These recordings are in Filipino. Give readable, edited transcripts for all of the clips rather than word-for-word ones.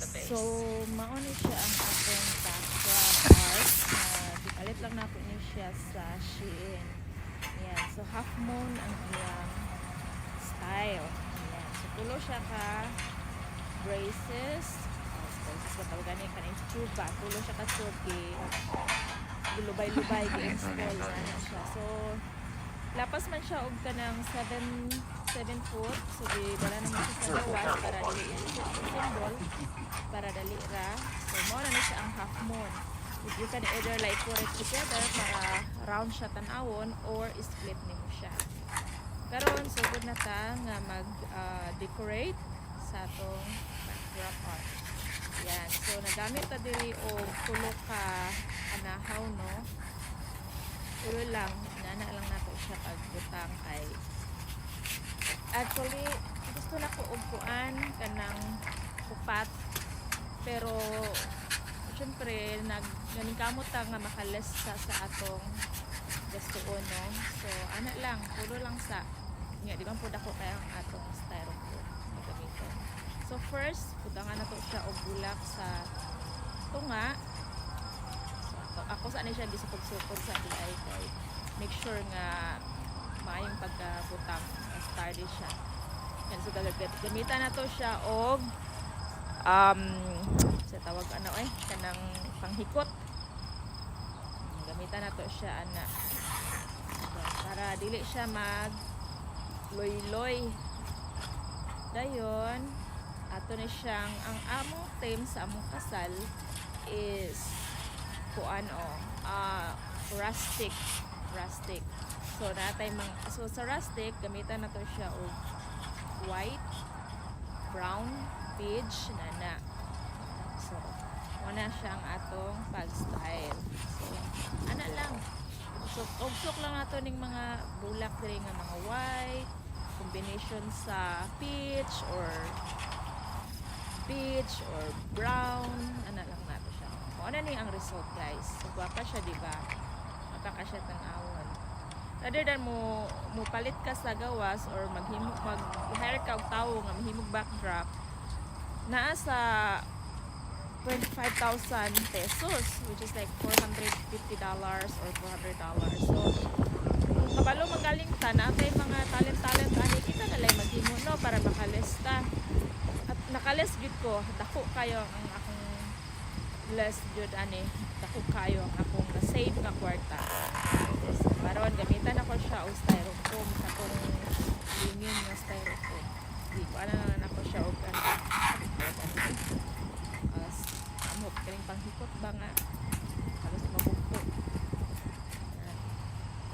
So, mauni siya ang akong backdrop art na gipalit lang na ni siya sa Shein. Ayan. So, half moon ang iyang style. Ayan. So, tulo siya ka braces. Braces ba tawag gani kanin tube ba? Tulo siya ka tube lubay-lubay gi-install na siya. So, lapas man siya og kanang 7 foot. So, di dala naman siya sa gawas para dili symbol para dali ra. So, mo na siya ang half moon. If you can either like put it together para round siya tanawon or split nimo siya. Karon so good na ta nga mag decorate sa atong backdrop art. Yan. So, nagamit ta diri og tulo ka anahaw no. Tulo lang, nana lang nato siya pagbutang kay actually gusto na ko og kuan kanang upat pero syempre ganing kamot ta nga makales sa atong gastuon no. So ana lang puro lang sa nga di ba pud ako kay ang atong styrofoam gamiton. So first putangan nato siya og bulak sa tunga. Ako sa siya gisupod-supod sa DI kay make sure nga maayong pagkabutang sturdy siya. Yan, so gamitan na to siya og sa tawag kanang panghikot. Gamitan na to siya ana para dili siya mag loy-loy. Dayon ato ni siyang ang among theme sa among kasal is kuan rustic. So natay so sa rustic gamitan nato siya og white, brown, beige nana. So wala siya ang atong pag-style. So ana lang. So ugsok lang nato ning mga bulak diri nga mga white combination sa peach or brown ana lang nato siya. O ano ni ang result guys? So gwapa siya diba? Maka siya tan-awon. Rather than mo palit ka sa gawas or mag-hire ka og tawo nga mahimog backdrop naa sa 25,000 pesos which is like $450 or $400. So kung kabalo magaling ta natay mga talent ani kita na lang maghimo no para makalista. At nakales gyud ko dako kayo ang akong blessed jud ani dako kayo ang akong na-save nga kwarta. So, maron gamitan ako siya og styrofoam sa kung linya nga styrofoam. Di ko ana na ako siya og amot kaning panghikot ba nga halos mabugto.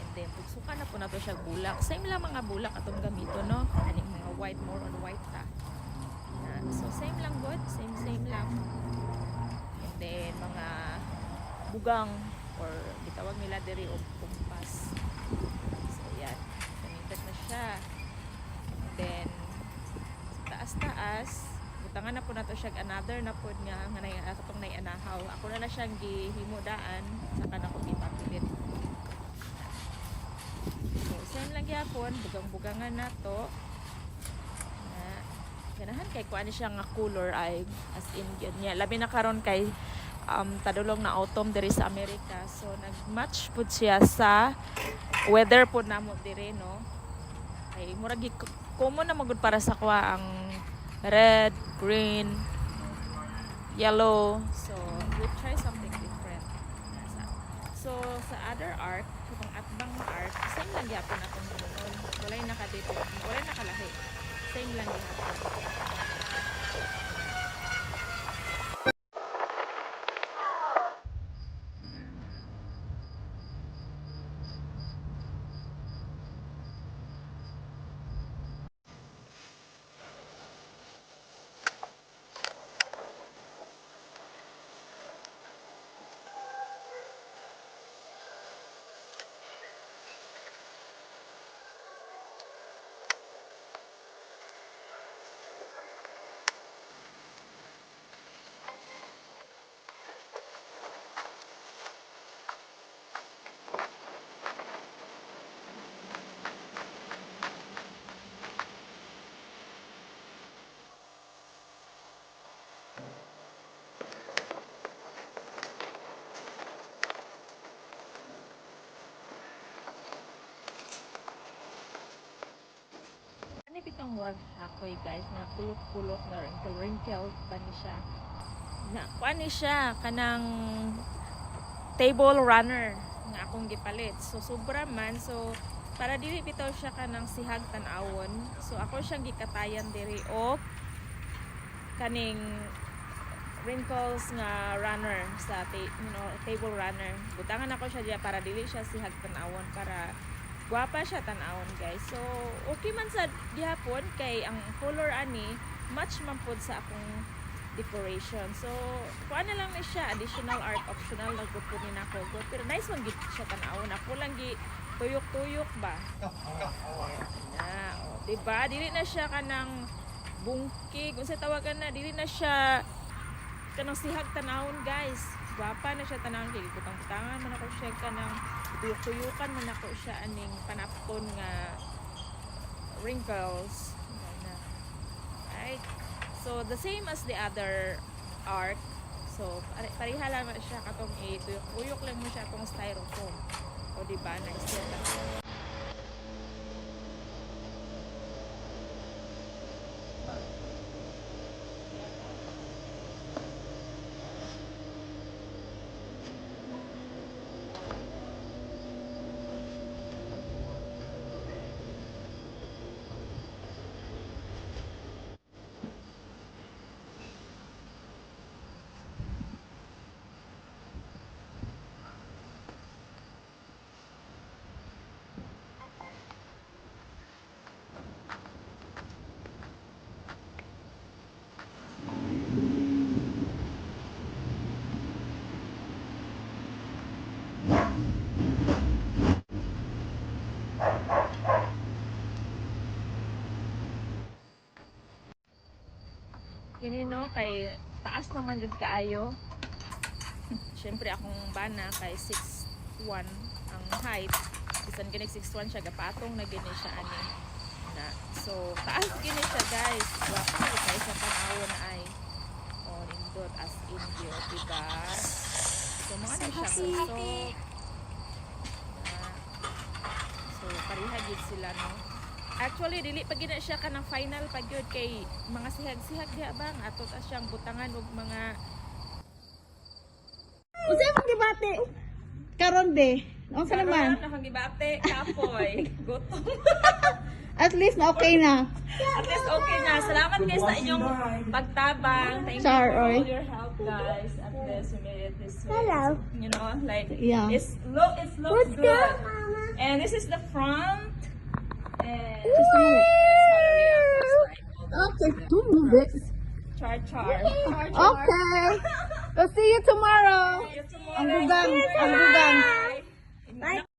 And then pugsukan na po na to siya bulak. Same lang mga bulak atong gamito no. Kaning mga white more on white ta. So same lang good, same lang. And then mga bugang or bitawag nila diri og kumpas. So yan, gamitin na siya. And then sa taas butangan na po nato siya another na pod nga atong naianahaw. Ako na siyang gihimudaan saka na ko ipapilit. So same lang gyapon, bugang-bugangan nato. Ganahan kay kuan siya nga color ay as in gyud niya labi na karon kay tadulong na autumn diri sa Amerika, so nagmatch pud siya sa weather pud namo diri no. Ay murag common na magud para sa kuha ang red, green, yellow, so we try something different. So sa other art kung atbang art same lang gyapon atong hinuon, walay nakadito, walay nakalahi. Same lang din. huwag ako'y guys na kulot-kulot na wrinkle ba ni siya na kuan ni siya kanang table runner nga akong gipalit. So sobra man, so para dili bitaw siya kanang sihag tan-awon, so ako siyang gikatayan diri og kaning wrinkles nga runner sa table runner. Butangan ako siya diya para dili siya sihag tan-awon, para gwapa siya tan-awon guys. So okay man sa gihapon kay ang color ani match man pod sa akong decoration. So kuan na lang ni siya, additional art, optional na gud po ni nako. Pero nice man gid siya tan-awon. Ako lang gi tuyok-tuyok ba. Na, oh, diba? Dili na siya kanang bungkig, unsa tawagan na, dili na siya kanang sihag tan-awon guys. Gwapa na siya tan-awon kay butang-butangan man ako siya kanang tuyok-tuyukan man ako siya aning panapton nga wrinkles. Right? So the same as the other art. So pareha lang na siya katong tuyok-tuyok lang mo siya atong styrofoam. O diba? Nice lang. Kini no, kay taas naman jud kaayo. Siyempre akong bana kay 6'1 ang height. Bisan gani 6'1 siya, gapatong na gini siya ani. Na. So taas gini siya guys. Wapa na kay sa tan-awon ay. Oh, nindot as in view, diba? So mga na siya usok. So pareha gid sila no. Actually, dili pa gina siya kanang final pa gyud kay mga sihag-sihag diha bang ato ta siyang butangan og mga Unsa imong gibati? Karon be. Unsa naman? Ano gibate kapoy. Gutom. At least na okay na. At least okay na. Salamat guys sa inyong pagtabang. Thank you Char, for all oy. your help guys. At this we made it this way. Hello. You know, like Yeah. it looks good. And this is the front. And Just a minute. that's Okay, don't move it. Char. Okay. So see you tomorrow. See you tomorrow. Ang gugang, ang gugang. Bye.